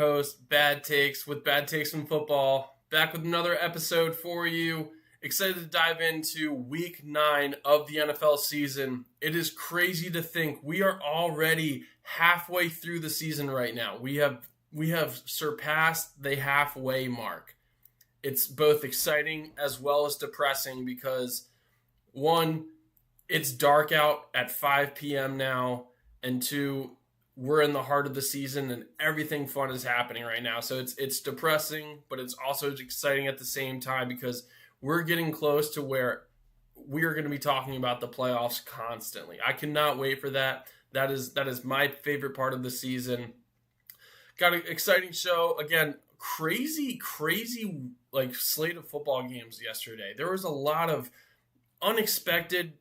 host, Bad Takes, with Bad Takes from Football. Back with another episode for you. Excited to dive into week 9 of the NFL season. It is crazy to think we are already halfway through the season right now. We have surpassed the halfway mark. It's both exciting as well as depressing because, one, it's dark out at 5 p.m. now, and two, we're in the heart of the season and everything fun is happening right now. So it's depressing, but it's also exciting at the same time because we're getting close to where we are going to be talking about the playoffs constantly. I cannot wait for that. That is my favorite part of the season. Got an exciting show. Again, crazy like slate of football games yesterday. There was a lot of unexpected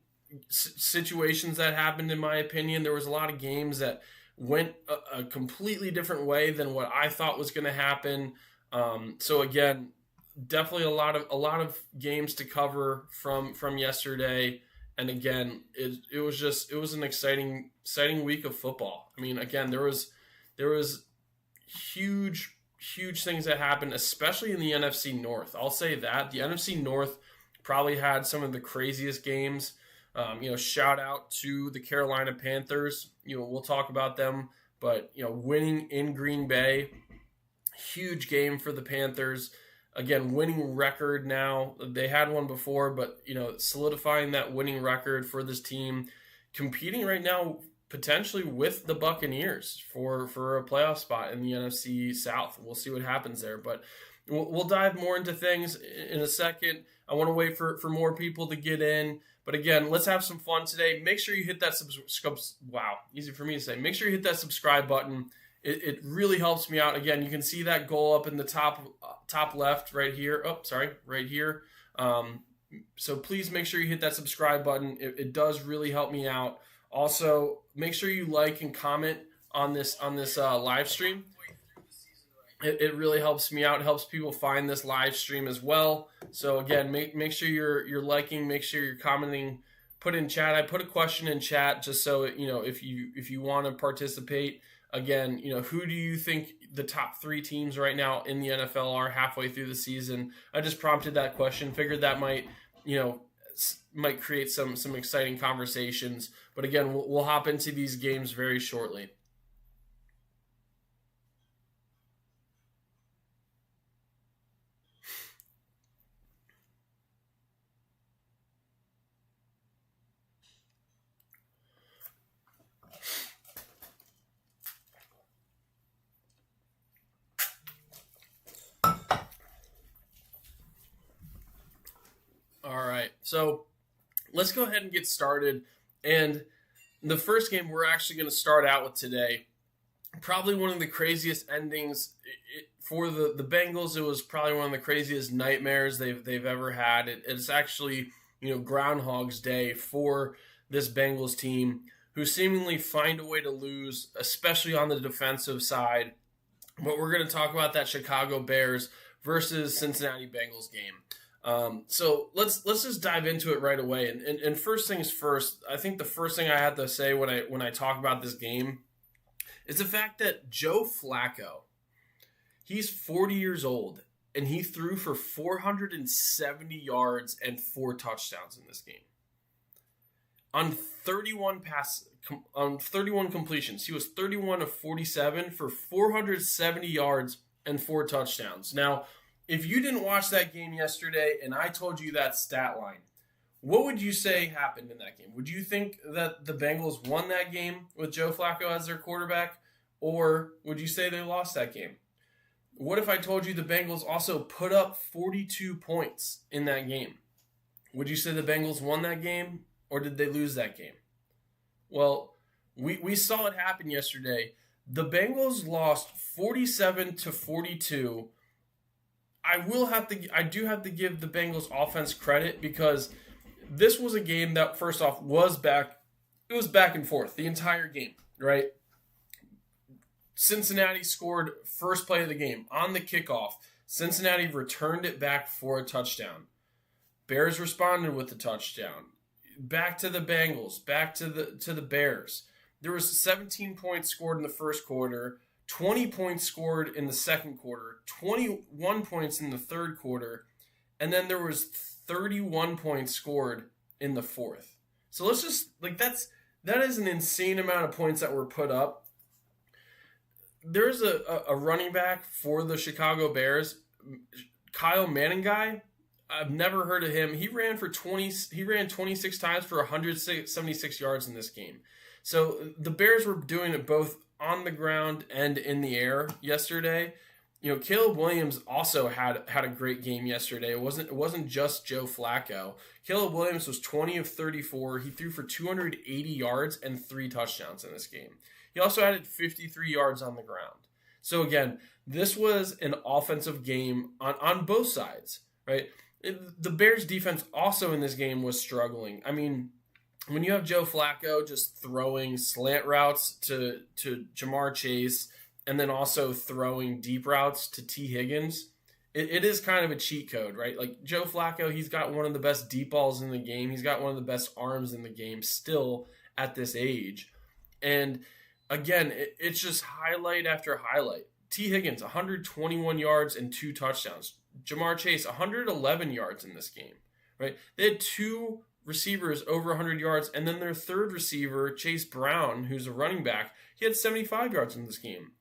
situations that happened, in my opinion. There was a lot of games that went a completely different way than what I thought was going to happen. So again, definitely a lot of games to cover from yesterday. And again, it was an exciting week of football. I mean, again, there was huge things that happened, especially in the NFC North. I'll say that the NFC North probably had some of the craziest games. Shout out to the Carolina Panthers. We'll talk about them, but winning in Green Bay, huge game for the Panthers. Again, winning record now. They had one before, but solidifying that winning record for this team, competing right now potentially with the Buccaneers for a playoff spot in the NFC South. We'll see what happens there, but we'll dive more into things in a second. I want to wait for more people to get in. But again, let's have some fun today. Make sure you hit that easy for me to say. Make sure you hit that subscribe button. It really helps me out. Again, you can see that goal up in the top left right here. Right here. So please make sure you hit that subscribe button. It does really help me out. Also, make sure you like and comment on this live stream. It really helps me out. It helps people find this live stream as well. So again, make sure you're liking, make sure you're commenting, put in chat. I put a question in chat just so if you want to participate. Again, who do you think the top 3 teams right now in the NFL are halfway through the season? I just prompted that question. Figured that might create some exciting conversations. But again, we'll hop into these games very shortly. All right, so let's go ahead and get started. And the first game we're actually going to start out with today, probably one of the craziest endings for the Bengals. It was probably one of the craziest nightmares they've ever had. It's actually Groundhog's Day for this Bengals team, who seemingly find a way to lose, especially on the defensive side. But we're going to talk about that Chicago Bears versus Cincinnati Bengals game. So let's just dive into it right away. And first things first, I think the first thing I had to say when I talk about this game is the fact that Joe Flacco, he's 40 years old and he threw for 470 yards and 4 touchdowns in this game. On 31 completions, he was 31 of 47 for 470 yards and 4 touchdowns. Now, if you didn't watch that game yesterday and I told you that stat line, what would you say happened in that game? Would you think that the Bengals won that game with Joe Flacco as their quarterback, or would you say they lost that game? What if I told you the Bengals also put up 42 points in that game? Would you say the Bengals won that game, or did they lose that game? Well, we saw it happen yesterday. The Bengals lost 47-42. I do have to give the Bengals offense credit because this was a game that, first off, was back and forth the entire game, right? Cincinnati scored first play of the game on the kickoff. Cincinnati returned it back for a touchdown. Bears responded with the touchdown. Back to the Bengals, back to the Bears. There was 17 points scored in the first quarter, 20 points scored in the second quarter, 21 points in the third quarter, and then there was 31 points scored in the fourth. So let's just that is an insane amount of points that were put up. There's a running back for the Chicago Bears, Kyle Manningai. I've never heard of him. He ran 26 times for 176 yards in this game. So the Bears were doing it both on the ground and in the air yesterday. Caleb Williams also had a great game yesterday. It wasn't just Joe Flacco. Caleb Williams was 20 of 34. He threw for 280 yards and 3 touchdowns in this game. He also added 53 yards on the ground. So again, this was an offensive game on both sides, right? The Bears defense also in this game was struggling. I mean, when you have Joe Flacco just throwing slant routes to Jamar Chase and then also throwing deep routes to T. Higgins, it is kind of a cheat code, right? Like Joe Flacco, he's got one of the best deep balls in the game. He's got one of the best arms in the game still at this age. And again, it's just highlight after highlight. T. Higgins, 121 yards and 2 touchdowns. Jamar Chase, 111 yards in this game, right? They had 2 receivers over 100 yards, and then their third receiver, Chase Brown, who's a running back, he had 75 yards in this game.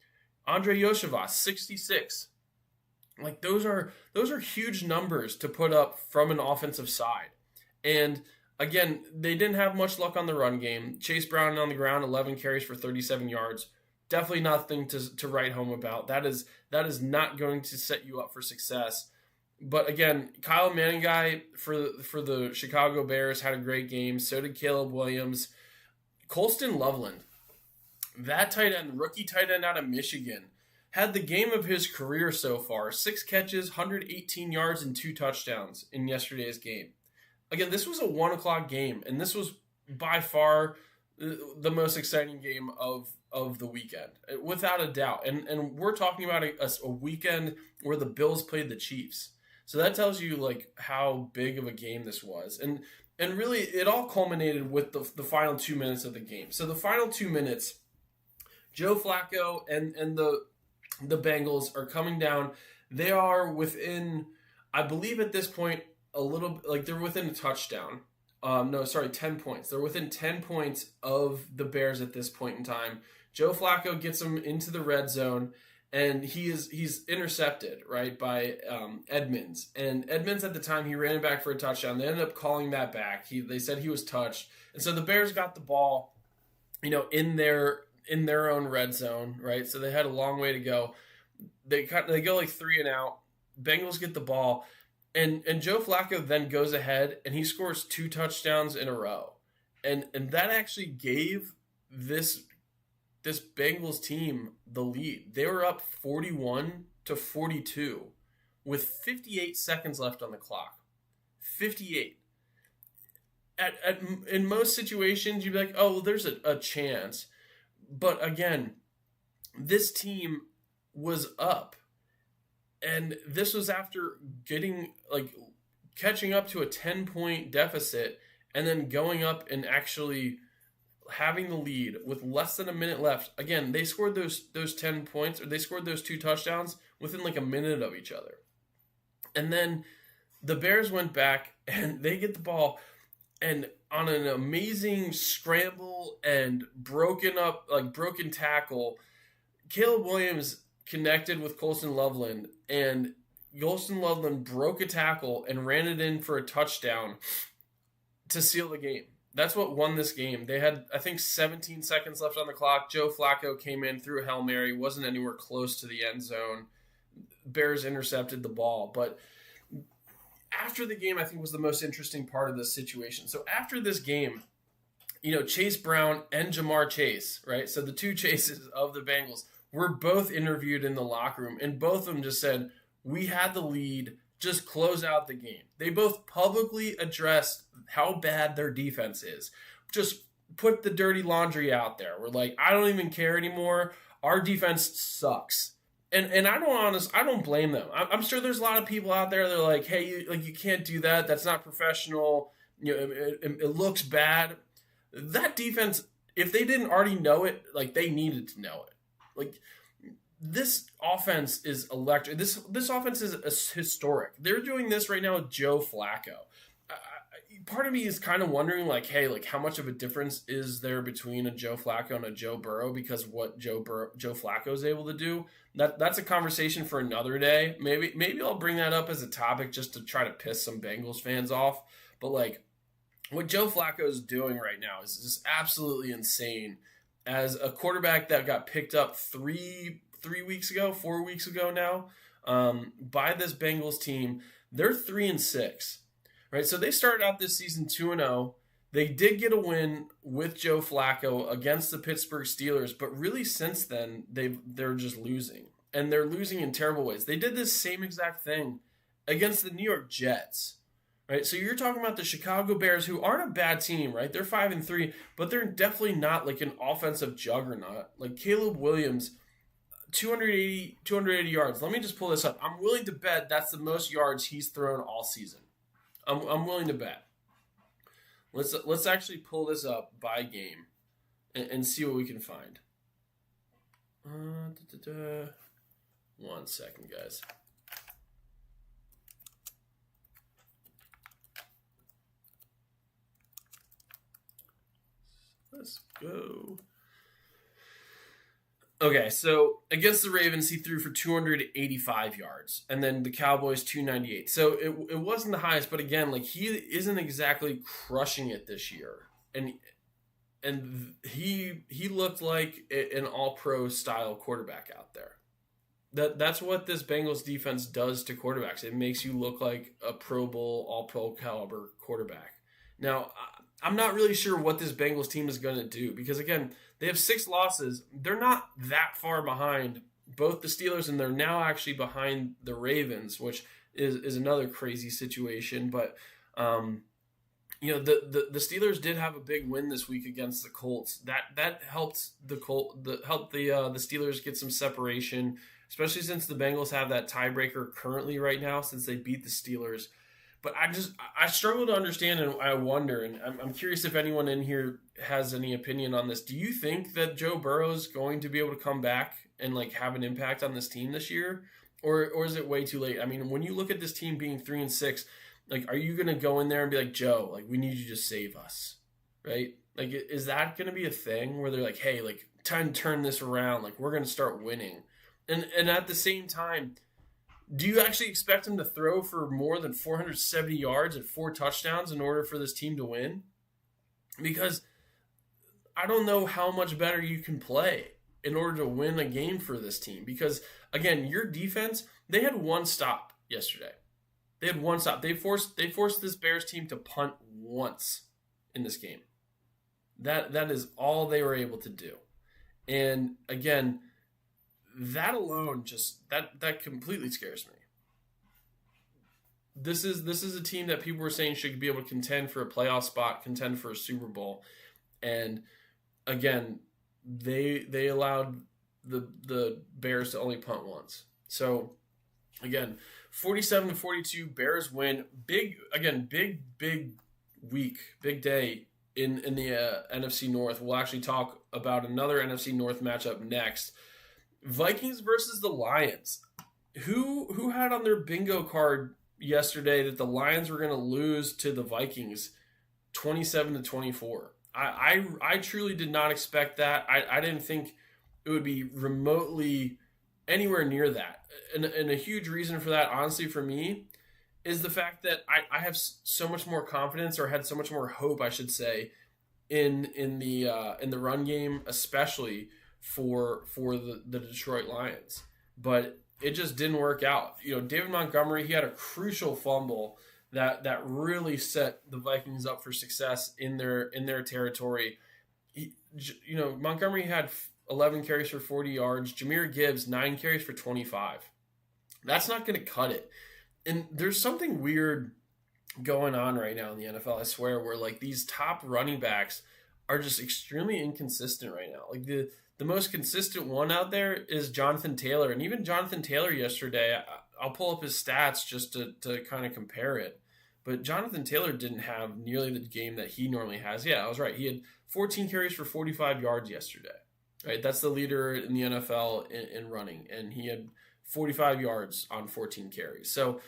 Andre Yoshivas, 66. Like those are huge numbers to put up from an offensive side. And again, they didn't have much luck on the run game. Chase Brown on the ground, 11 carries for 37 yards. Definitely nothing to write home about. That is not going to set you up for success. But again, Kyle Manningai for the Chicago Bears had a great game. So did Caleb Williams. Colston Loveland, that tight end, rookie tight end out of Michigan, had the game of his career so far. 6 catches, 118 yards, and 2 touchdowns in yesterday's game. Again, this was a 1 o'clock game, and this was by far the most exciting game of the weekend, without a doubt. And we're talking about a weekend where the Bills played the Chiefs. So that tells you like how big of a game this was. And really it all culminated with the final 2 minutes of the game. So the final 2 minutes, Joe Flacco and the Bengals are coming down. They are within, I believe at this point, they're within a touchdown. 10 points. They're within 10 points of the Bears at this point in time. Joe Flacco gets them into the red zone, and he's intercepted, right, by Edmonds. And Edmonds at the time, he ran it back for a touchdown. They ended up calling that back. They said he was touched. And so the Bears got the ball, in their own red zone, right? So they had a long way to go. They go like 3 and out. Bengals get the ball. And Joe Flacco then goes ahead and he scores 2 touchdowns in a row. And that actually gave this Bengals team the lead. They were up 41-42 with 58 seconds left on the clock. 58. In most situations, you'd be like, oh, well, there's a chance. But again, this team was up. And this was after catching up to a 10-point deficit and then going up and actually having the lead with less than a minute left. Again, they scored those 10 points, or they scored those 2 touchdowns within like a minute of each other. And then the Bears went back and they get the ball, and on an amazing scramble and broken tackle, Caleb Williams connected with Colston Loveland, and Colston Loveland broke a tackle and ran it in for a touchdown to seal the game. That's what won this game. They had, I think, 17 seconds left on the clock. Joe Flacco came in, threw a Hail Mary, wasn't anywhere close to the end zone. Bears intercepted the ball. But after the game, I think, was the most interesting part of this situation. So after this game, Chase Brown and Jamar Chase, right? So the 2 Chases of the Bengals were both interviewed in the locker room, and both of them just said, we had the lead, just close out the game. They both publicly addressed how bad their defense is. Just put the dirty laundry out there. We're like, I don't even care anymore. Our defense sucks. And I don't blame them. I'm sure there's a lot of people out there that are like, hey, you can't do that. That's not professional. It looks bad. That defense, if they didn't already know it, they needed to know it. this offense is electric. This offense is historic. They're doing this right now with Joe Flacco. Part of me is kind of wondering, like, hey, like, how much of a difference is there between a Joe Flacco and a Joe Burrow? Because what Joe Flacco is able to do, that's a conversation for another day. Maybe I'll bring that up as a topic just to try to piss some Bengals fans off. But like, what Joe Flacco is doing right now is just absolutely insane. As a quarterback that got picked up 4 weeks ago now, by this Bengals team, they're 3-6. Right, so they started out this season 2-0. They did get a win with Joe Flacco against the Pittsburgh Steelers, but really since then they're just losing, and they're losing in terrible ways. They did this same exact thing against the New York Jets. Right, so you're talking about the Chicago Bears, who aren't a bad team, right? They're 5-3, but they're definitely not like an offensive juggernaut. Like Caleb Williams, 280 yards. Let me just pull this up. I'm willing to bet that's the most yards he's thrown all season. I'm willing to bet. Let's actually pull this up by game and see what we can find. 1 second, guys. Let's go. Okay, so against the Ravens, he threw for 285 yards, and then the Cowboys 298. So it wasn't the highest, but again, like he isn't exactly crushing it this year, and he looked like an All-Pro style quarterback out there. That's what this Bengals defense does to quarterbacks. It makes you look like a Pro Bowl, All-Pro caliber quarterback. Now, I'm not really sure what this Bengals team is going to do because, again, they have 6 losses. They're not that far behind both the Steelers, and they're now actually behind the Ravens, which is another crazy situation. But, the Steelers did have a big win this week against the Colts. That helped the Steelers get some separation, especially since the Bengals have that tiebreaker currently right now since they beat the Steelers. But I struggle to understand, and I wonder, and I'm curious if anyone in here has any opinion on this. Do you think that Joe Burrow is going to be able to come back and like have an impact on this team this year, or is it way too late? I mean, when you look at this team being 3-6, like, are you going to go in there and be like, Joe, like, we need you to save us, right? Like, is that going to be a thing where they're like, hey, like, time to turn this around, like, we're going to start winning, and at the same time, do you actually expect him to throw for more than 470 yards and 4 touchdowns in order for this team to win? Because I don't know how much better you can play in order to win a game for this team. Because, again, your defense, they had 1 stop yesterday. They had 1 stop. They forced this Bears team to punt once in this game. That is all they were able to do. And, again, that alone just that completely scares me. This is a team that people were saying should be able to contend for a playoff spot, contend for a Super Bowl, and again, they allowed the Bears to only punt once. So again, 47-42, Bears win. Big week, big day in the NFC North. We'll actually talk about another NFC North matchup next. Vikings versus the Lions. Who had on their bingo card yesterday that the Lions were going to lose to the Vikings 27-24? I truly did not expect that. I didn't think it would be remotely anywhere near that. And a huge reason for that, honestly, for me, is the fact that I have so much more confidence, or had so much more hope, I should say, in the run game, especially for the Detroit Lions. But it just didn't work out. David Montgomery, he had a crucial fumble that really set the Vikings up for success in their territory. Montgomery had 11 carries for 40 yards. Jahmyr Gibbs, 9 carries for 25. That's not going to cut it. And there's something weird going on right now in the NFL, I swear, where like these top running backs are just extremely inconsistent right now. Like the most consistent one out there is Jonathan Taylor. And even Jonathan Taylor yesterday, I'll pull up his stats just to kind of compare it. But Jonathan Taylor didn't have nearly the game that he normally has. Yeah, I was right. He had 14 carries for 45 yards yesterday. right? That's the leader in the NFL in running, and he had 45 yards on 14 carries. So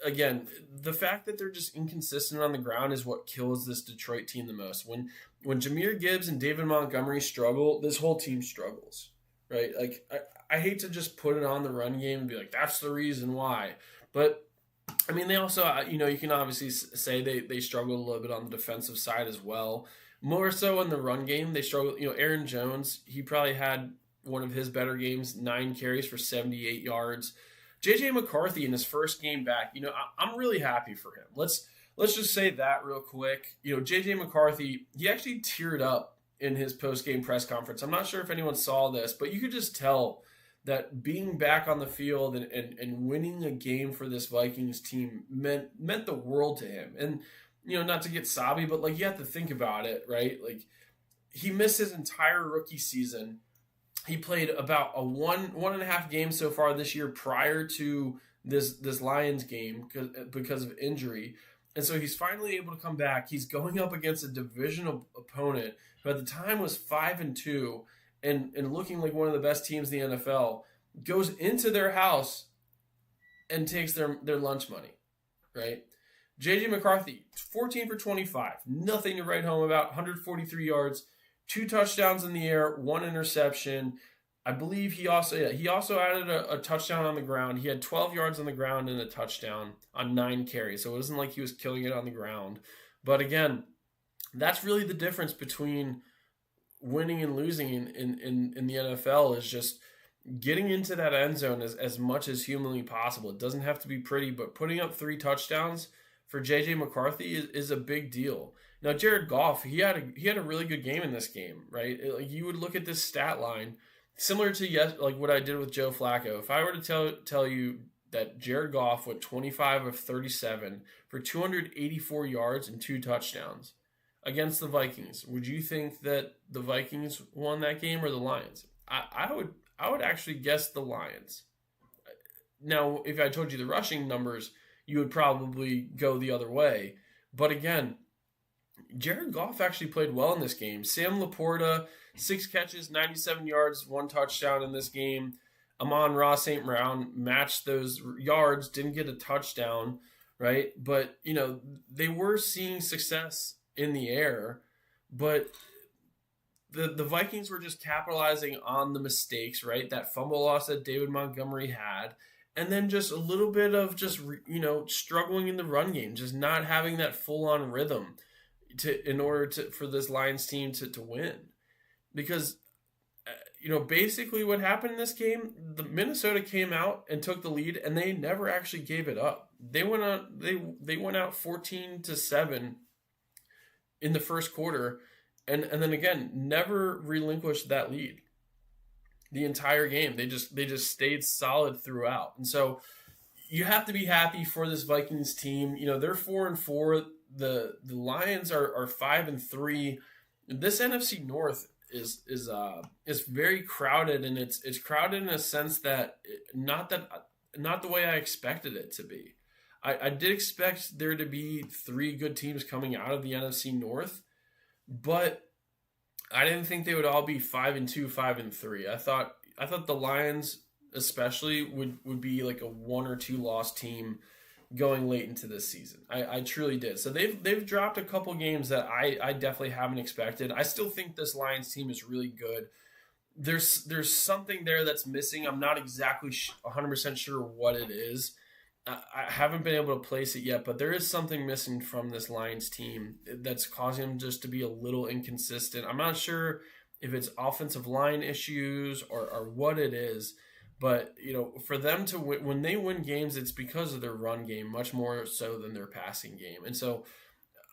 again, the fact that they're just inconsistent on the ground is what kills this Detroit team the most. When Jahmyr Gibbs and David Montgomery struggle, this whole team struggles, right? Like I hate to just put it on the run game and be like, that's the reason why. But I mean, they also, you can obviously say they struggled a little bit on the defensive side as well. More so in the run game, they struggled. Aaron Jones, he probably had one of his better games, 9 carries for 78 yards. JJ McCarthy in his first game back, I'm really happy for him. Let's just say that real quick. JJ McCarthy, he actually teared up in his post-game press conference. I'm not sure if anyone saw this, but you could just tell that being back on the field and winning a game for this Vikings team meant the world to him. And, not to get sobby, but like you have to think about it, right? Like he missed his entire rookie season. He played about a one and a half games so far this year prior to this Lions game because of injury. And so he's finally able to come back. He's going up against a divisional opponent who at the time was 5-2 and looking like one of the best teams in the NFL, goes into their house and takes their lunch money, right? J.J. McCarthy, 14 for 25, nothing to write home about, 143 yards, 2 touchdowns in the air, 1 interception. I believe he also added a touchdown on the ground. He had 12 yards on the ground and a touchdown on 9 carries. So it wasn't like he was killing it on the ground. But again, that's really the difference between winning and losing in the NFL is just getting into that end zone as much as humanly possible. It doesn't have to be pretty, but putting up 3 touchdowns for J.J. McCarthy is a big deal. Now, Jared Goff, he had a really good game in this game, right? Like you would look at this stat line, similar to like what I did with Joe Flacco. If I were to tell you that Jared Goff went 25 of 37 for 284 yards and 2 touchdowns against the Vikings, would you think that the Vikings won that game or the Lions? I would actually guess the Lions. Now, if I told you the rushing numbers, you would probably go the other way. But again, Jared Goff actually played well in this game. Sam Laporta, 6 catches, 97 yards, 1 touchdown in this game. Amon-Ra St. Brown matched those yards, didn't get a touchdown, right? But, they were seeing success in the air, but the Vikings were just capitalizing on the mistakes, right? That fumble loss that David Montgomery had, and then just a little bit of just, struggling in the run game, just not having that full-on rhythm in order for this Lions team to win. Because, basically what happened in this game, the Minnesota came out and took the lead, and they never actually gave it up. They went out 14-7 in the first quarter, and then again never relinquished that lead the entire game. They just stayed solid throughout. And so you have to be happy for this Vikings team. They're 4-4. The Lions are 5-3. This NFC North is very crowded, and it's crowded in a sense that not the way I expected it to be. I did expect there to be 3 good teams coming out of the NFC North, but I didn't think they would all be 5-2, 5-3. I thought the Lions especially would be like a 1 or 2 loss team going late into this season. I truly did. So they've dropped a couple games that I definitely haven't expected. I still think this Lions team is really good. There's something there that's missing. I'm not exactly 100% sure what it is. I haven't been able to place it yet, but there is something missing from this Lions team that's causing them just to be a little inconsistent. I'm not sure if it's offensive line issues or what it is, but for them to win, when they win games, it's because of their run game much more so than their passing game. And so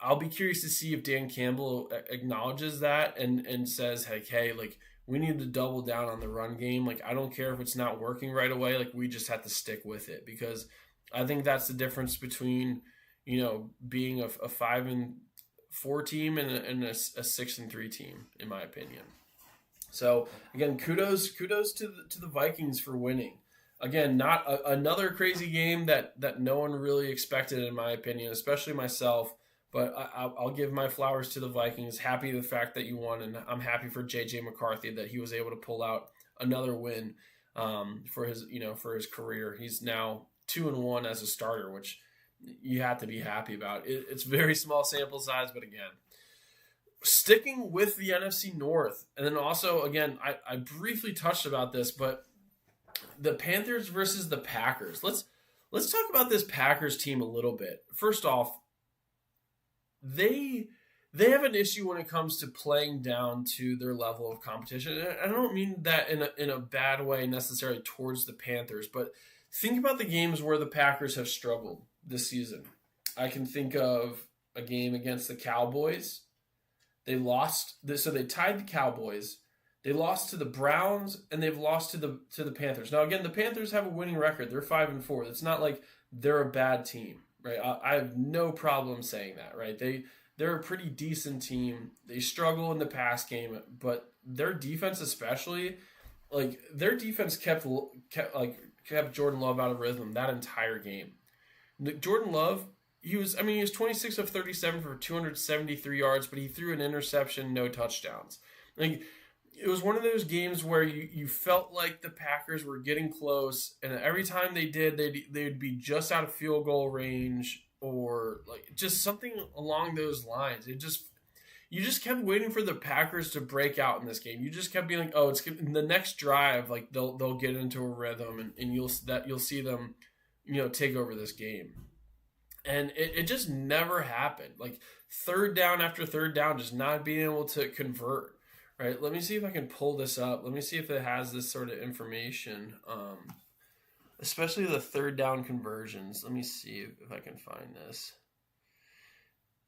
I'll be curious to see if Dan Campbell acknowledges that and says, hey, like we need to double down on the run game. Like I don't care if it's not working right away. Like we just have to stick with it, because I think that's the difference between, being a 5-4 team and a 6-3 team, in my opinion. So again, kudos to the Vikings for winning. Again, not another crazy game that no one really expected, in my opinion, especially myself. But I'll give my flowers to the Vikings. Happy the fact that you won, and I'm happy for J.J. McCarthy that he was able to pull out another win for his career. He's now 2-1 as a starter, which you have to be happy about. It's very small sample size, but again, sticking with the NFC North, and then also again, I briefly touched about this, but the Panthers versus the Packers. Let's talk about this Packers team a little bit. First off, they have an issue when it comes to playing down to their level of competition. And I don't mean that in a bad way necessarily towards the Panthers, but think about the games where the Packers have struggled this season. I can think of a game against the Cowboys. They lost, so they tied the Cowboys. They lost to the Browns, and they've lost to the Panthers. Now, again, the Panthers have a winning record. They're 5-4. It's not like they're a bad team, right? I have no problem saying that, right? They're a pretty decent team. They struggle in the pass game, but their defense, especially, like their defense kept Jordan Love out of rhythm that entire game. Jordan Love, he was 26 of 37 for 273 yards, but he threw an interception, no touchdowns. Like, it was one of those games where you felt like the Packers were getting close, and every time they did, they'd be just out of field goal range or like just something along those lines. You just kept waiting for the Packers to break out in this game. You just kept being like, oh, it's the next drive, like they'll get into a rhythm, and you'll see them, take over this game. And it just never happened. Like third down after third down, just not being able to convert. Right, let me see if I can pull this up. Let me see if it has this sort of information, especially the third down conversions. Let me see if I can find this.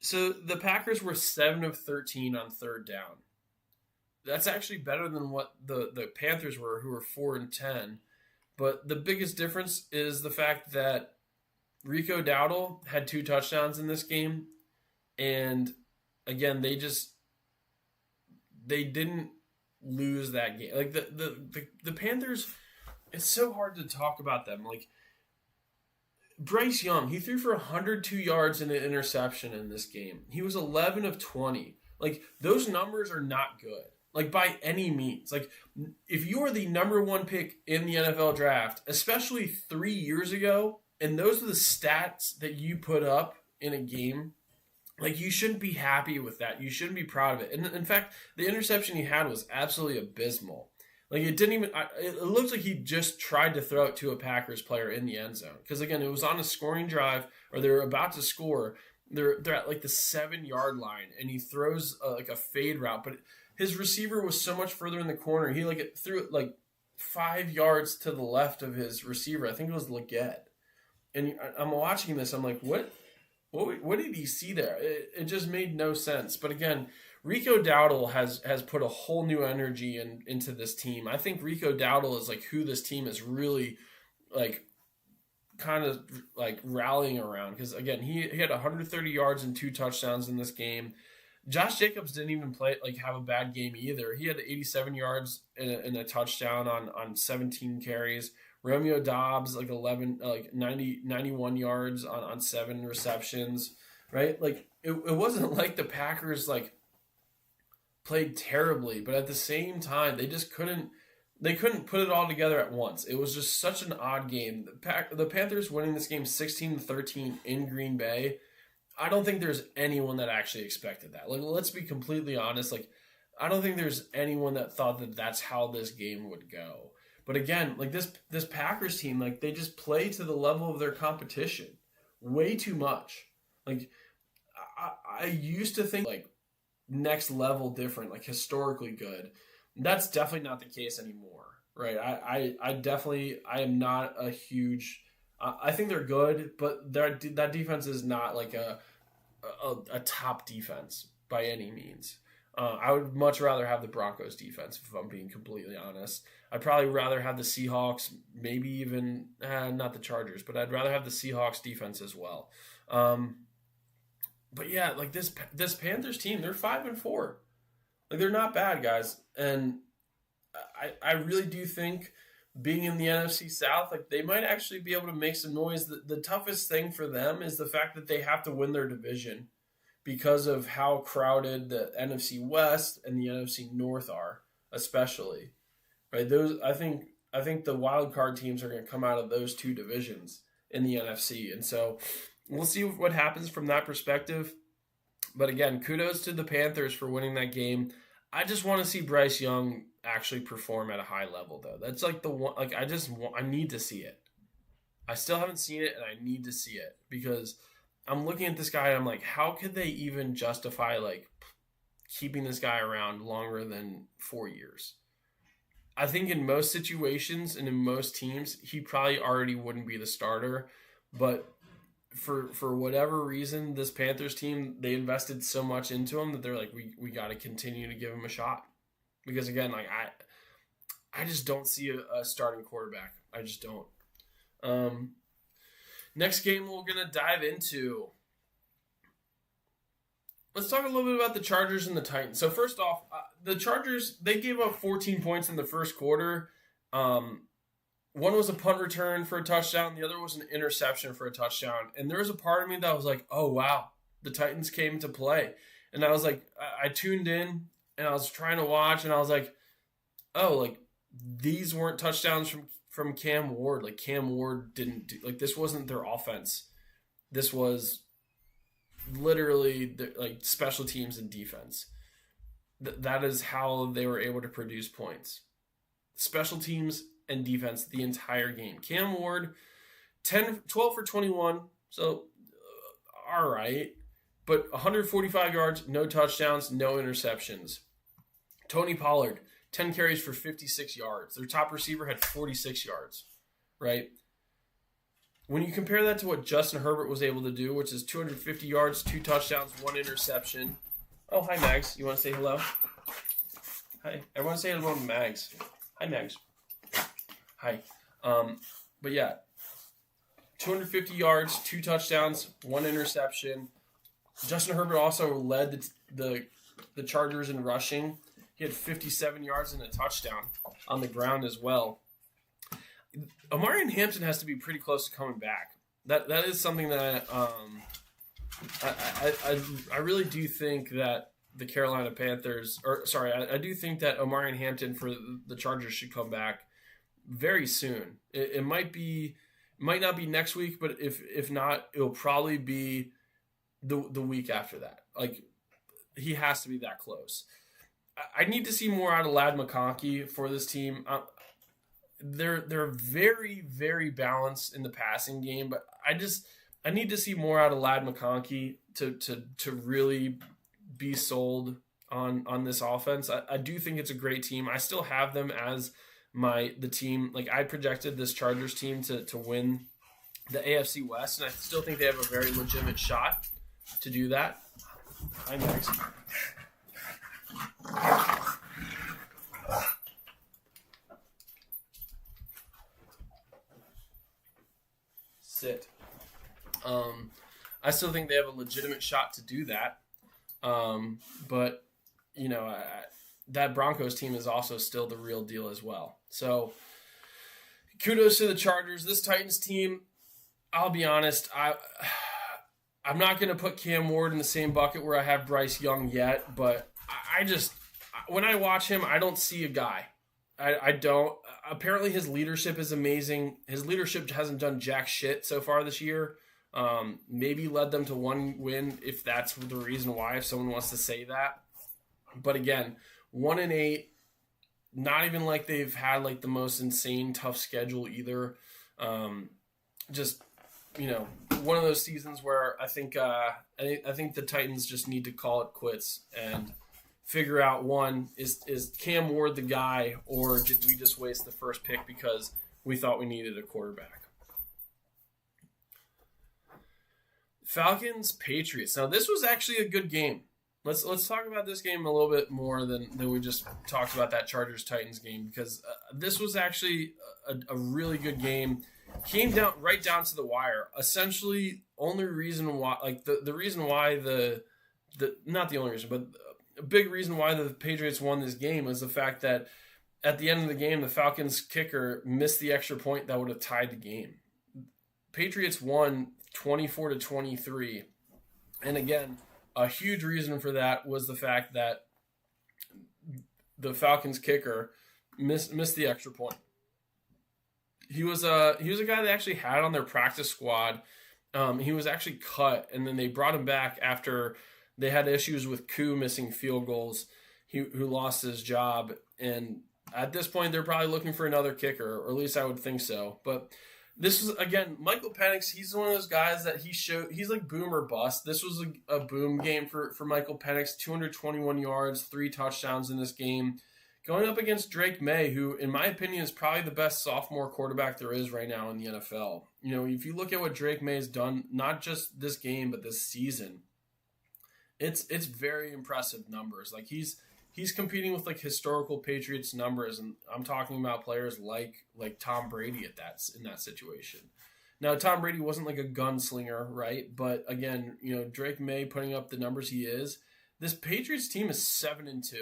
So the Packers were 7 of 13 on third down. That's actually better than what the Panthers were, who were 4 and 10. But the biggest difference is the fact that Rico Dowdle had 2 touchdowns in this game. And again, they didn't lose that game. Like the Panthers, it's so hard to talk about them. Like Bryce Young, he threw for 102 yards and an interception in this game. He was 11 of 20. Like those numbers are not good. Like by any means. Like if you were the number 1 pick in the NFL draft, especially 3 years ago, and those are the stats that you put up in a game, like, you shouldn't be happy with that. You shouldn't be proud of it. And in fact, the interception he had was absolutely abysmal. Like, it didn't even, it looks like he just tried to throw it to a Packers player in the end zone. Because, again, it was on a scoring drive, or they were about to score. They're at, like, the 7-yard line, and he throws, like, a fade route. But his receiver was so much further in the corner. He, like, threw it, like, 5 yards to the left of his receiver. I think it was Leggett. And I'm watching this. I'm like, what did he see there? It just made no sense. But again, Rico Dowdle has put a whole new energy into this team. I think Rico Dowdle is like who this team is really like kind of like rallying around. Because again, he had 130 yards and 2 touchdowns in this game. Josh Jacobs didn't even have a bad game either. He had 87 yards and a touchdown on 17 carries. Romeo Dobbs, 91 yards on 7 receptions, right? Like, it wasn't like the Packers, played terribly, but at the same time, they just couldn't put it all together at once. It was just such an odd game. The Panthers winning this game 16-13 in Green Bay, I don't think there's anyone that actually expected that. Like, let's be completely honest. Like, I don't think there's anyone that thought that that's how this game would go. But again, like this Packers team, like they just play to the level of their competition way too much. Like I used to think like next level different, like historically good. That's definitely not the case anymore, right? I am not a huge. I think they're good, but that defense is not like a top defense by any means. I would much rather have the Broncos defense, if I'm being completely honest. I'd probably rather have the Seahawks, maybe even, not the Chargers, but I'd rather have the Seahawks defense as well. But yeah, like this Panthers team, they're 5-4. Like, they're not bad, guys. And I really do think being in the NFC South, like they might actually be able to make some noise. The toughest thing for them is the fact that they have to win their division. because of how crowded the NFC West and the NFC North are, especially. Right? Those I think the wild card teams are going to come out of those two divisions in the NFC. And so we'll see what happens from that perspective. But again, kudos to the Panthers for winning that game. I just want to see Bryce Young actually perform at a high level, though. That's like the one, like I need to see it. I still haven't seen it, and I need to see it because I'm looking at this guy and I'm like, how could they even justify like keeping this guy around longer than 4 years? I think in most situations and in most teams, he probably already wouldn't be the starter, but for whatever reason, this Panthers team, they invested so much into him that they're like, we got to continue to give him a shot. Because again, like I just don't see a starting quarterback. I just don't. Next game we're going to dive into. Let's talk a little bit about the Chargers and the Titans. So first off, the Chargers, they gave up 14 points in the first quarter. One was a punt return for a touchdown. The other was an interception for a touchdown. And there was a part of me that was like, oh, wow, the Titans came to play. And I was like, I tuned in and I was trying to watch and I was like, oh, like these weren't touchdowns from Cam Ward. Like Cam Ward didn't do, like this wasn't their offense. This was literally like special teams and defense. That is how they were able to produce points. Special teams and defense the entire game. Cam Ward, 12 for 21, so all right. But 145 yards, no touchdowns, no interceptions. Tony Pollard, 10 carries for 56 yards. Their top receiver had 46 yards, right? When you compare that to what Justin Herbert was able to do, which is 250 yards, 2 touchdowns, 1 interception. Oh, hi, Mags. You want to say hello? Hi. Everyone say hello to Mags. Hi, Mags. Hi. But yeah, 250 yards, 2 touchdowns, 1 interception. Justin Herbert also led the Chargers in rushing. He had 57 yards and a touchdown on the ground as well. Omarion Hampton has to be pretty close to coming back. That is something that I really do think that the Carolina Panthers, I do think that Omarion Hampton for the Chargers should come back very soon. It might not be next week, but if not, it'll probably be the week after that. Like he has to be that close. I need to see more out of Ladd McConkey for this team. They're very, very balanced in the passing game, but I need to see more out of Ladd McConkey to really be sold on this offense. I do think it's a great team. I still have them as the team. Like I projected this Chargers team to win the AFC West, and I still think they have a very legitimate shot to do that. Hi, Max. Sit. I still think they have a legitimate shot to do that. But, you know, that Broncos team is also still the real deal as well. So, kudos to the Chargers. This Titans team, I'll be honest, I'm not going to put Cam Ward in the same bucket where I have Bryce Young yet, but when I watch him, I don't see a guy. I don't. Apparently his leadership is amazing. His leadership hasn't done jack shit so far this year. Maybe led them to 1 win if that's the reason why, if someone wants to say that. But again, 1-8, not even like they've had like the most insane tough schedule either. Just, you know, one of those seasons where I think the Titans just need to call it quits and figure out, one, is Cam Ward the guy, or did we just waste the first pick because we thought we needed a quarterback? Falcons, Patriots. Now, this was actually a good game. Let's talk about this game a little bit more than we just talked about that Chargers-Titans game, because this was actually a really good game. Came right down to the wire. Essentially, only reason why, like the reason why not the only reason, but a big reason why the Patriots won this game was the fact that at the end of the game, the Falcons kicker missed the extra point that would have tied the game. Patriots won 24-23. And again, a huge reason for that was the fact that the Falcons kicker missed the extra point. He was a guy they actually had on their practice squad. He was actually cut, and then they brought him back after they had issues with Koo missing field goals. Who lost his job, and at this point they're probably looking for another kicker, or at least I would think so. But this was, again, Michael Penix. He's one of those guys that he's like boom or bust. This was a boom game for Michael Penix. 221 yards, 3 touchdowns in this game, going up against Drake May, who, in my opinion, is probably the best sophomore quarterback there is right now in the NFL. If you look at what Drake May has done, not just this game but this season, it's very impressive numbers. Like he's competing with like historical Patriots numbers, and I'm talking about players like Tom Brady in that situation. Now, Tom Brady wasn't like a gunslinger, right? But again, Drake May putting up the numbers he is. This Patriots team is 7-2.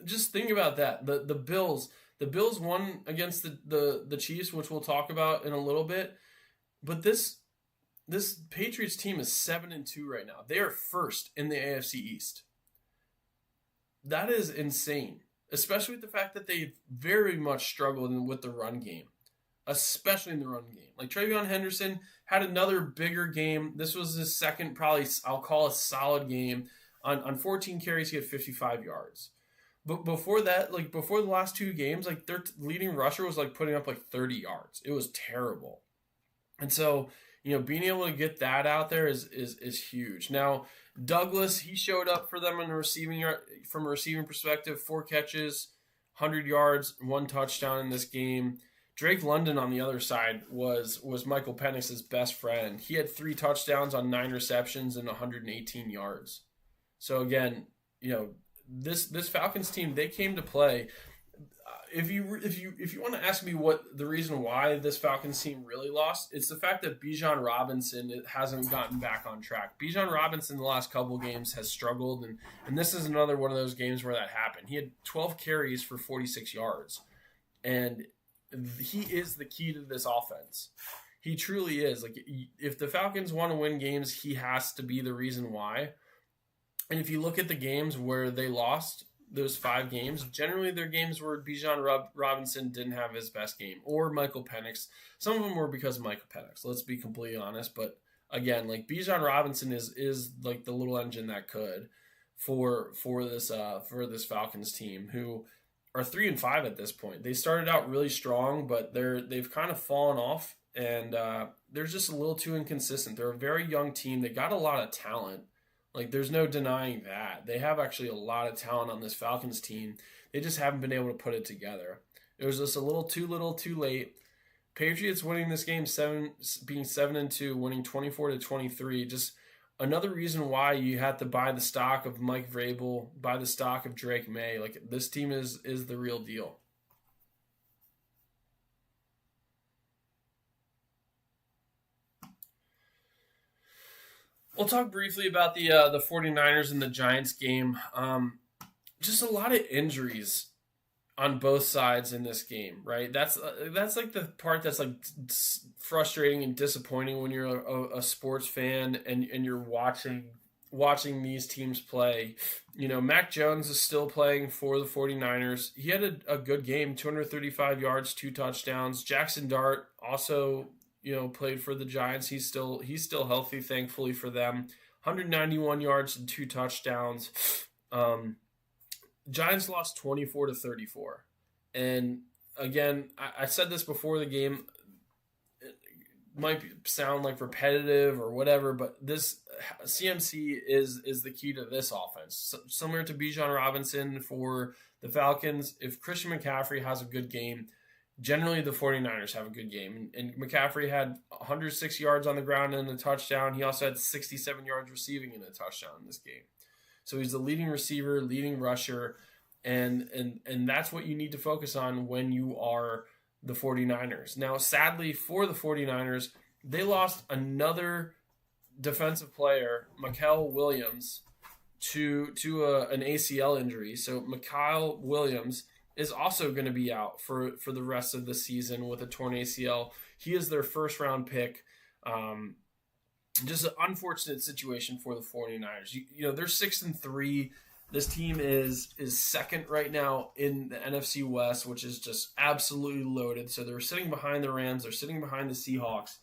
Just think about that. The Bills won against the Chiefs, which we'll talk about in a little bit. But this Patriots team is 7-2 right now. They are first in the AFC East. That is insane, especially with the fact that they very much struggled with the run game, especially in the run game. Like Travion Henderson had another bigger game. This was his second, probably I'll call a solid game. On 14 carries, he had 55 yards. But before that, like before the last 2 games, like their leading rusher was like putting up like 30 yards. It was terrible. And so, being able to get that out there is huge. Now, Douglas, he showed up for them from a receiving perspective, 4 catches, 100 yards, 1 touchdown in this game. Drake London on the other side was Michael Penix's best friend. He had 3 touchdowns on 9 receptions and 118 yards. So again, this Falcons team, they came to play. If you want to ask me what the reason why this Falcons team really lost, it's the fact that Bijan Robinson hasn't gotten back on track. Bijan Robinson the last couple games has struggled, and this is another one of those games where that happened. He had 12 carries for 46 yards, and he is the key to this offense. He truly is. Like, if the Falcons want to win games, he has to be the reason why. And if you look at the games where they lost, those 5 games, generally they're games where Bijan Robinson didn't have his best game, or Michael Penix. Some of them were because of Michael Penix, let's be completely honest. But again, like Bijan Robinson is like the little engine that could for this Falcons team, who are 3-5 at this point. They started out really strong, but they've kind of fallen off, and they're just a little too inconsistent. They're a very young team. They got a lot of talent. Like, there's no denying that. They have actually a lot of talent on this Falcons team. They just haven't been able to put it together. It was just a little too late. Patriots winning this game, being 7-2, winning 24-23. Just another reason why you had to buy the stock of Mike Vrabel, buy the stock of Drake May. Like, this team is the real deal. We'll talk briefly about the 49ers and the Giants game. Just a lot of injuries on both sides in this game, right? That's like the part that's like frustrating and disappointing when you're a sports fan and you're watching these teams play. Mac Jones is still playing for the 49ers. He had a good game, 235 yards, 2 touchdowns. Jackson Dart also played for the Giants. He's still healthy, thankfully for them. 191 yards and 2 touchdowns. Giants lost 24-34. And again, I said this before the game. It might sound like repetitive or whatever, but this CMC is the key to this offense. Similar to Bijan Robinson for the Falcons, if Christian McCaffrey has a good game, generally the 49ers have a good game. And McCaffrey had 106 yards on the ground and a touchdown. He also had 67 yards receiving and a touchdown in this game. So he's the leading receiver, leading rusher, and that's what you need to focus on when you are the 49ers. Now, sadly for the 49ers, they lost another defensive player, Mikael Williams, to an ACL injury. So Mikael Williams is also going to be out for the rest of the season with a torn ACL. He is their first round pick. just an unfortunate situation for the 49ers. You know, they're 6-3. This team is second right now in the NFC West, which is just absolutely loaded. So they're sitting behind the Rams, they're sitting behind the Seahawks,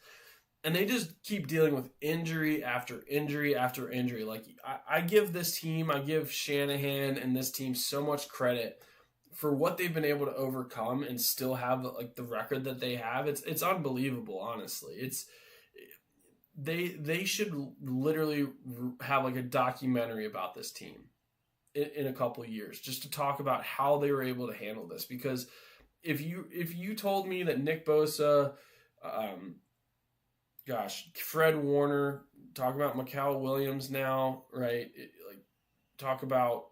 and they just keep dealing with injury after injury after injury. Like I give this team, I give Shanahan and this team so much credit for what they've been able to overcome and still have like the record that they have. It's unbelievable, honestly. They should literally have like a documentary about this team in a couple of years, just to talk about how they were able to handle this. Because if you told me that Nick Bosa, Fred Warner, talk about Mikal Williams now, right? Talk about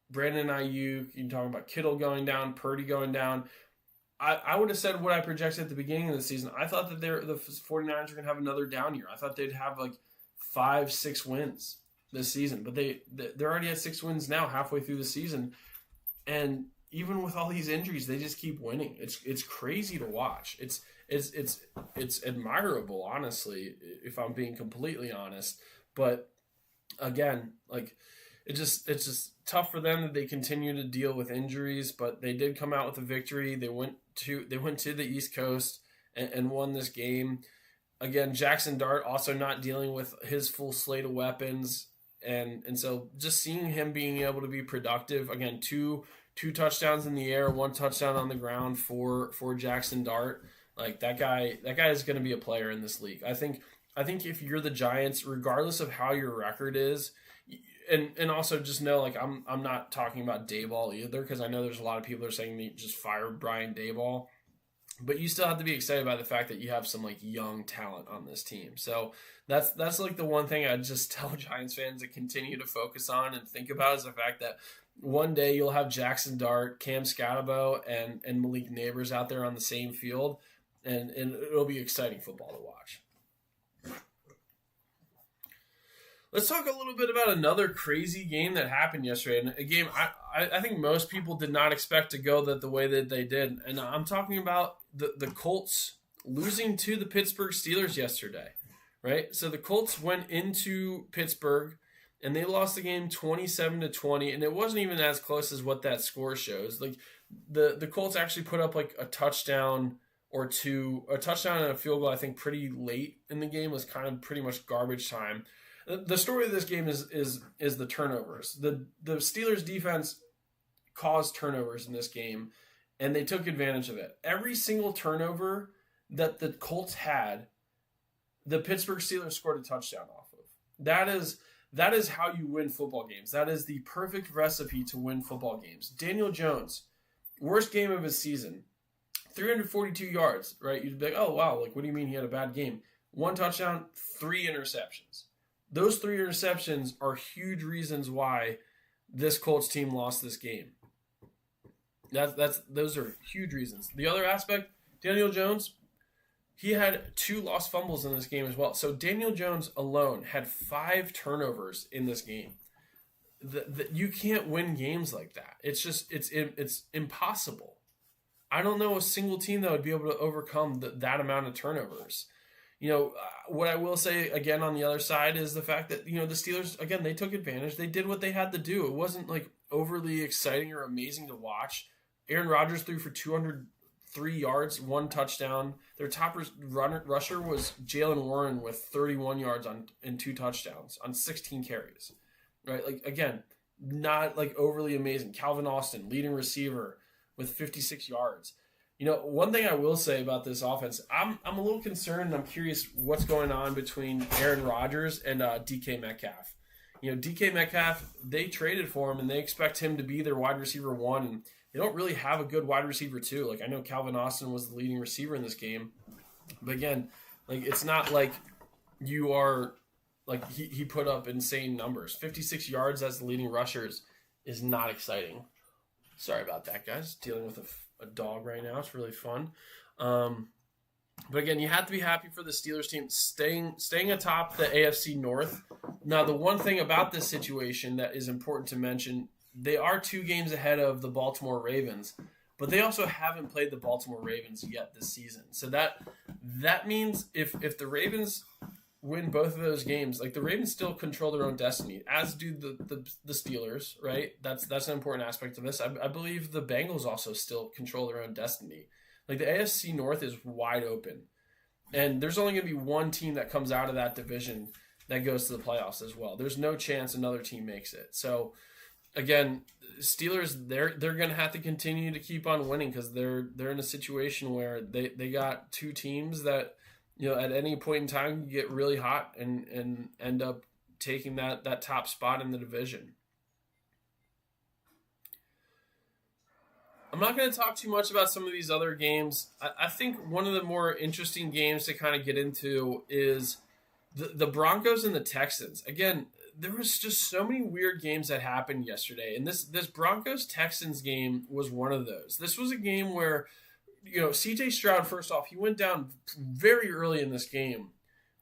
Brandon Ayuk, you can talk about Kittle going down, Purdy going down. I would have said what I projected at the beginning of the season. I thought that the 49ers are going to have another down year. I thought they'd have like 5-6 wins this season, but they're already at 6 wins now, halfway through the season, and even with all these injuries, they just keep winning. It's crazy to watch. It's admirable, honestly, if I'm being completely honest. But again, like it's just tough for them that they continue to deal with injuries. But they did come out with a victory. They went to the East Coast and won this game. Again, Jackson Dart also not dealing with his full slate of weapons. And so just seeing him being able to be productive, again, two touchdowns in the air, 1 touchdown on the ground for Jackson Dart. Like that guy is going to be a player in this league. I think if you're the Giants, regardless of how your record is, and also just know, like I'm not talking about Daboll either, because I know there's a lot of people that are saying they just fire Brian Daboll. But you still have to be excited by the fact that you have some like young talent on this team. So that's like the one thing I'd just tell Giants fans to continue to focus on and think about, is the fact that one day you'll have Jackson Dart, Cam Scatabo, and Malik Neighbors out there on the same field, and it'll be exciting football to watch. Let's talk a little bit about another crazy game that happened yesterday, and a game I think most people did not expect to go the way that they did. And I'm talking about the Colts losing to the Pittsburgh Steelers yesterday, right? So the Colts went into Pittsburgh, and they lost the game 27-20, and it wasn't even as close as what that score shows. Like the Colts actually put up like a touchdown or two, a touchdown and a field goal, I think, pretty late in the game. It was kind of pretty much garbage time. The story of this game is the turnovers. The Steelers defense caused turnovers in this game, and they took advantage of it. Every single turnover that the Colts had, the Pittsburgh Steelers scored a touchdown off of. That is how you win football games. That is the perfect recipe to win football games. Daniel Jones, worst game of his season, 342 yards, right? You'd be like, oh, wow, like, what do you mean he had a bad game? 1 touchdown, 3 interceptions. Those 3 interceptions are huge reasons why this Colts team lost this game. Those are huge reasons. The other aspect, Daniel Jones, he had 2 lost fumbles in this game as well. So Daniel Jones alone had 5 turnovers in this game. You can't win games like that. It's just it's impossible. I don't know a single team that would be able to overcome that amount of turnovers. You know, what I will say again on the other side is the fact that, you know, the Steelers, again, they took advantage. They did what they had to do. It wasn't like overly exciting or amazing to watch. Aaron Rodgers threw for 203 yards, 1 touchdown. Their top rusher was Jalen Warren with 31 yards and 2 touchdowns on 16 carries. Right? Like, again, not like overly amazing. Calvin Austin, leading receiver with 56 yards. You know, one thing I will say about this offense, I'm a little concerned, and I'm curious what's going on between Aaron Rodgers and DK Metcalf. You know, DK Metcalf, they traded for him, and they expect him to be their wide receiver 1, and they don't really have a good wide receiver 2. Like, I know Calvin Austin was the leading receiver in this game, but again, like, it's not like you are, like, he put up insane numbers. 56 yards as the leading rushers is not exciting. Sorry about that, guys. Dealing with a dog right now. It's really fun. But again, you have to be happy for the Steelers team staying atop the AFC North. Now, the one thing about this situation that is important to mention, they are 2 games ahead of the Baltimore Ravens, but they also haven't played the Baltimore Ravens yet this season. So that means if the Ravens win both of those games, like the Ravens still control their own destiny, as do the Steelers, right? That's an important aspect of this. I believe the Bengals also still control their own destiny. Like the AFC North is wide open, and there's only going to be one team that comes out of that division that goes to the playoffs as well. There's no chance another team makes it. So again, Steelers, they're going to have to continue to keep on winning because they're in a situation where they got two teams that, you know, at any point in time get really hot and end up taking that top spot in the division. I'm not going to talk too much about some of these other games. I think one of the more interesting games to kind of get into is the Broncos and the Texans. Again, there was just so many weird games that happened yesterday, and this Broncos-Texans game was one of those. This was a game where, you know, C.J. Stroud, first off, he went down very early in this game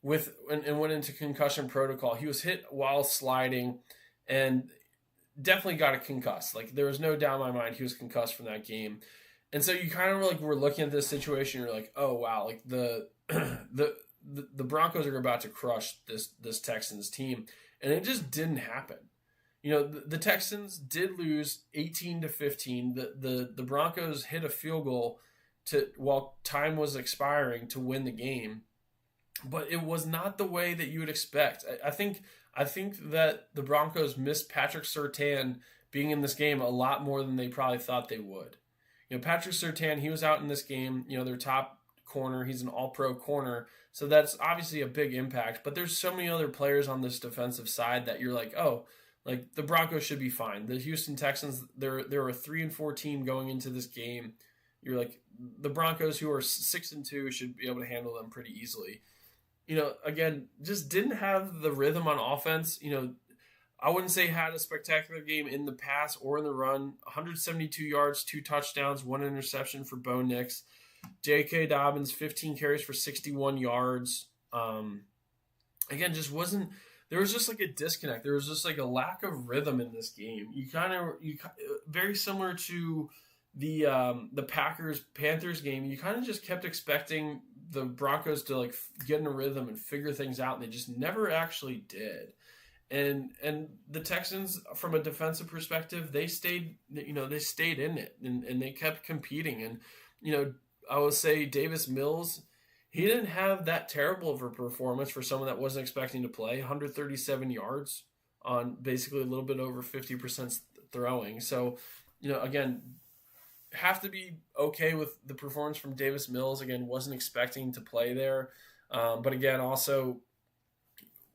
and went into concussion protocol. He was hit while sliding and definitely got a concuss. Like, there was no doubt in my mind he was concussed from that game. And so you kind of like were looking at this situation, you're like, oh wow, like the Broncos are about to crush this Texans team. And it just didn't happen. You know, the Texans did lose 18-15. The Broncos hit a field goal while time was expiring to win the game, but it was not the way that you would expect. I think that the Broncos missed Patrick Surtain being in this game a lot more than they probably thought they would. You know, Patrick Surtain, he was out in this game. You know, their top corner, he's an All-Pro corner. So that's obviously a big impact, but there's so many other players on this defensive side that you're like, oh, like the Broncos should be fine. The Houston Texans, they're a 3-4 team going into this game. You're like, the Broncos, who are 6-2, should be able to handle them pretty easily. You know, again, just didn't have the rhythm on offense. You know, I wouldn't say had a spectacular game in the pass or in the run. 172 yards, 2 touchdowns, 1 interception for Bo Nix. J.K. Dobbins, 15 carries for 61 yards. Again, just wasn't – there was just like a disconnect. There was just like a lack of rhythm in this game. You very similar to the Packers-Panthers game, you kind of just kept expecting the Broncos to like get in a rhythm and figure things out, and they just never actually did. And the Texans, from a defensive perspective, they stayed in it, and they kept competing. And, you know, I would say Davis Mills, he didn't have that terrible of a performance for someone that wasn't expecting to play. 137 yards on basically a little bit over 50% throwing. So, you know, again, have to be okay with the performance from Davis Mills. Again, wasn't expecting to play there. But again, also,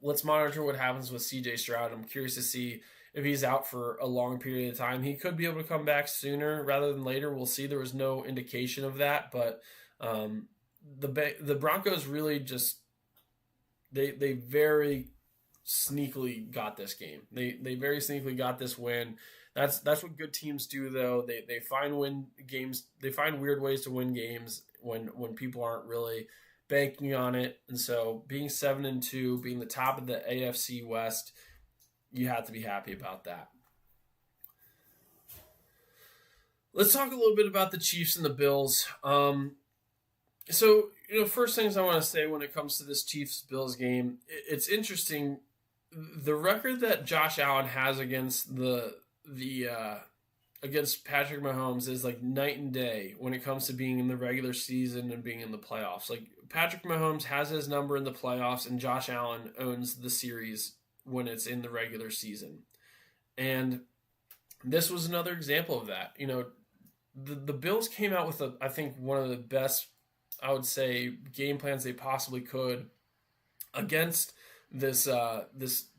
let's monitor what happens with C.J. Stroud. I'm curious to see if he's out for a long period of time. He could be able to come back sooner rather than later. We'll see. There was no indication of that, but the Broncos really just they very sneakily got this game. They very sneakily got this win. That's what good teams do, though. They find win games. They find weird ways to win games when people aren't really banking on it. And so being 7-2, being the top of the AFC West, you have to be happy about that. Let's talk a little bit about the Chiefs and the Bills. So, you know, first things I want to say when it comes to this Chiefs-Bills game, it's interesting. The record that Josh Allen has against against Patrick Mahomes is like night and day when it comes to being in the regular season and being in the playoffs. Like, Patrick Mahomes has his number in the playoffs, and Josh Allen owns the series when it's in the regular season. And this was another example of that. You know, the Bills came out with I think one of the best, I would say, game plans they possibly could against this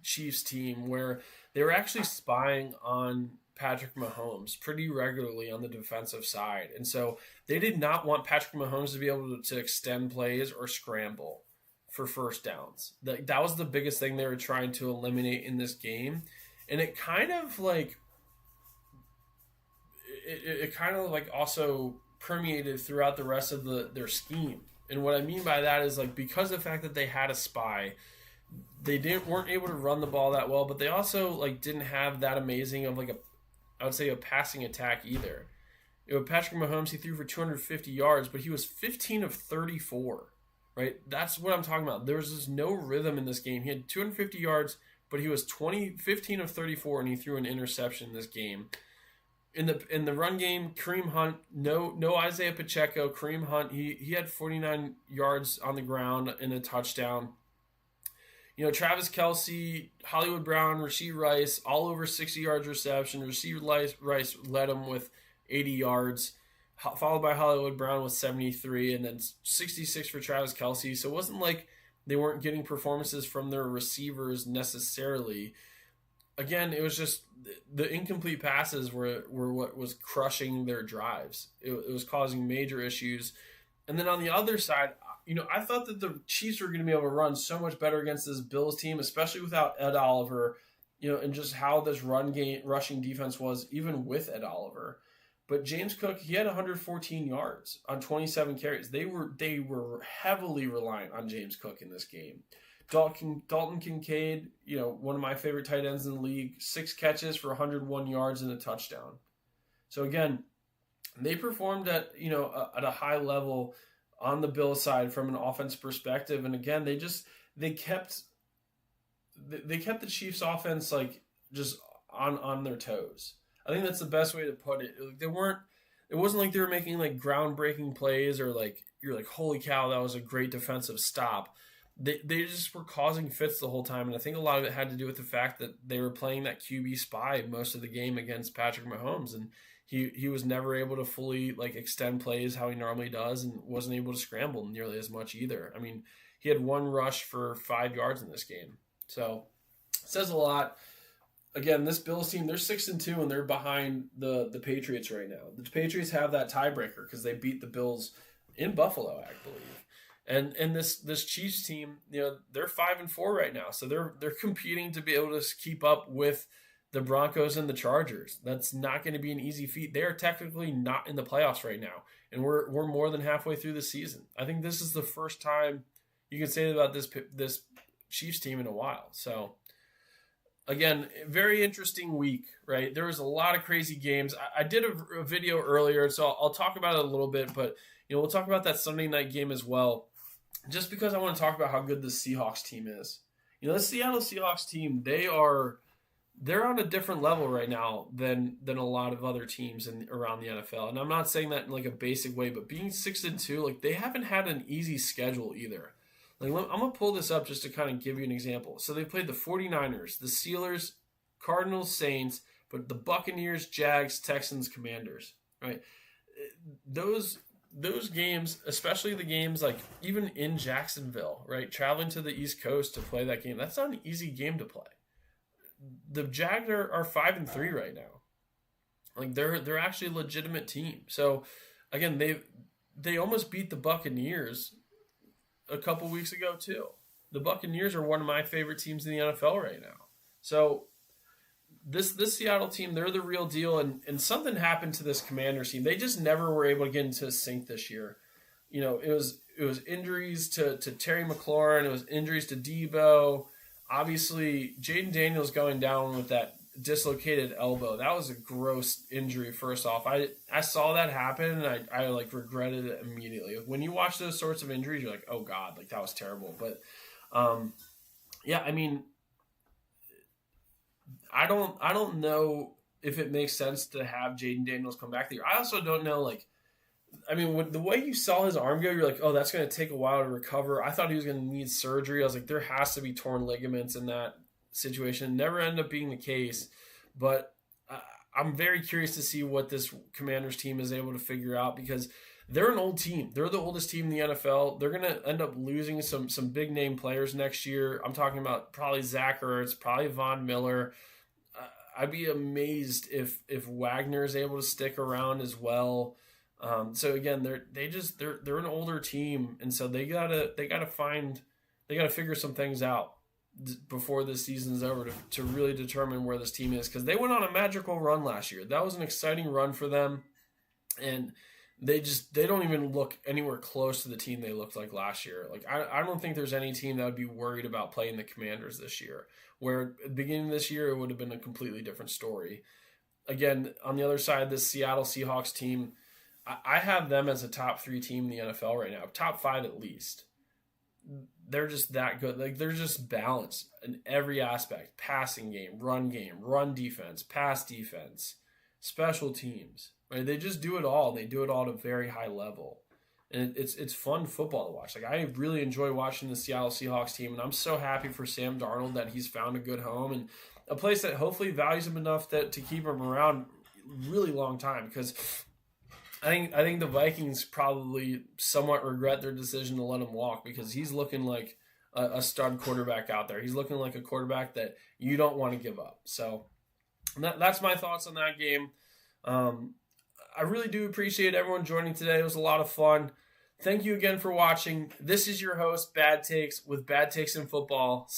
Chiefs team, where they were actually spying on Patrick Mahomes pretty regularly on the defensive side. And so they did not want Patrick Mahomes to be able to extend plays or scramble for first downs. That was the biggest thing they were trying to eliminate in this game. And it kind of like it kind of like also permeated throughout the rest of their scheme. And what I mean by that is, like, because of the fact that they had a spy, they weren't able to run the ball that well, but they also like didn't have that amazing of like I would say a passing attack either. You know, Patrick Mahomes, he threw for 250 yards, but he was 15 of 34, right? That's what I'm talking about. There was just no rhythm in this game. He had 250 yards, but he was 15 of 34, and he threw an interception in this game. In the run game, Kareem Hunt, no Isaiah Pacheco. Kareem Hunt, he had 49 yards on the ground and a touchdown. Travis Kelce, Hollywood Brown, Rashee Rice, all over 60 yards reception. Rashee Rice led him with 80 yards, followed by Hollywood Brown with 73, and then 66 for Travis Kelce. So it wasn't like they weren't getting performances from their receivers necessarily. Again, it was just the incomplete passes were what was crushing their drives. It was causing major issues. And then on the other side, I thought that the Chiefs were going to be able to run so much better against this Bills team, especially without Ed Oliver, and just how this rushing defense was, even with Ed Oliver. But James Cook, he had 114 yards on 27 carries. They were heavily reliant on James Cook in this game. Dalton Kincaid, one of my favorite tight ends in the league, 6 catches for 101 yards and a touchdown. So again, they performed at a high level on the Bills side from an offense perspective, and again, they kept the Chiefs offense like just on their toes. I think that's the best way to put it. It wasn't like they were making like groundbreaking plays or like you're like, holy cow, that was a great defensive stop. They just were causing fits the whole time, and I think a lot of it had to do with the fact that they were playing that QB spy most of the game against Patrick Mahomes, and he was never able to fully like extend plays how he normally does, and wasn't able to scramble nearly as much either. I mean, he had 1 rush for 5 yards in this game, so it says a lot. Again, this Bills team, they're 6-2, and they're behind the Patriots right now. The Patriots have that tiebreaker because they beat the Bills in Buffalo, I believe. And this Chiefs team, they're 5-4 right now, so they're competing to be able to keep up with the Broncos and the Chargers. That's not going to be an easy feat. They are technically not in the playoffs right now, and we're more than halfway through the season. I think this is the first time you can say that about this Chiefs team in a while. So again, very interesting week, right? There was a lot of crazy games. I did a video earlier, so I'll talk about it a little bit, but we'll talk about that Sunday night game as well, just because I want to talk about how good the Seahawks team is. The Seattle Seahawks team, they're on a different level right now than a lot of other teams around the NFL. And I'm not saying that in like a basic way, but being 6-2, like they haven't had an easy schedule either. Like I'm going to pull this up just to kind of give you an example. So they played the 49ers, the Steelers, Cardinals, Saints, but the Buccaneers, Jags, Texans, Commanders, right? Those games, especially the games like even in Jacksonville, right? Traveling to the East Coast to play that game, that's not an easy game to play. The Jags are 5-3 right now. Like they're actually a legitimate team. So again, they almost beat the Buccaneers a couple weeks ago too. The Buccaneers are one of my favorite teams in the NFL right now. So this Seattle team, they're the real deal, and something happened to this Commanders team. They just never were able to get into sync this year. It was injuries to Terry McLaurin, it was injuries to Debo. Obviously, Jaden Daniels going down with that dislocated elbow. That was a gross injury, first off. I saw that happen, and I like regretted it immediately. When you watch those sorts of injuries, you're like, oh God, like that was terrible. But yeah, I mean, I don't know if it makes sense to have Jaden Daniels come back there. I also don't know, like, I mean, the way you saw his arm go, you're like, oh, that's going to take a while to recover. I thought he was going to need surgery. I was like, there has to be torn ligaments in that situation. Never ended up being the case, but I'm very curious to see what this Commanders team is able to figure out, because they're an old team. They're the oldest team in the NFL. They're going to end up losing some big name players next year. I'm talking about probably Zach Ertz, probably Von Miller. I'd be amazed if Wagner is able to stick around as well. So again, they're an older team, and so they gotta figure some things out before this season's over to really determine where this team is, because they went on a magical run last year. That was an exciting run for them, and they don't even look anywhere close to the team they looked like last year. Like I don't think there's any team that would be worried about playing the Commanders this year, where at the beginning of this year it would have been a completely different story. Again, on the other side, this Seattle Seahawks team, I have them as a top 3 team in the NFL right now, top 5 at least. they're just that good. Like they're just balanced in every aspect: passing game, run defense, pass defense, special teams. Right? They just do it all. They do it all at a very high level, and it's fun football to watch. Like I really enjoy watching the Seattle Seahawks team, and I'm so happy for Sam Darnold that he's found a good home and a place that hopefully values him enough that to keep him around a really long time. Because I think the Vikings probably somewhat regret their decision to let him walk, because he's looking like a stud quarterback out there. He's looking like a quarterback that you don't want to give up. So that's my thoughts on that game. I really do appreciate everyone joining today. It was a lot of fun. Thank you again for watching. This is your host, Bad Takes, with Bad Takes in Football.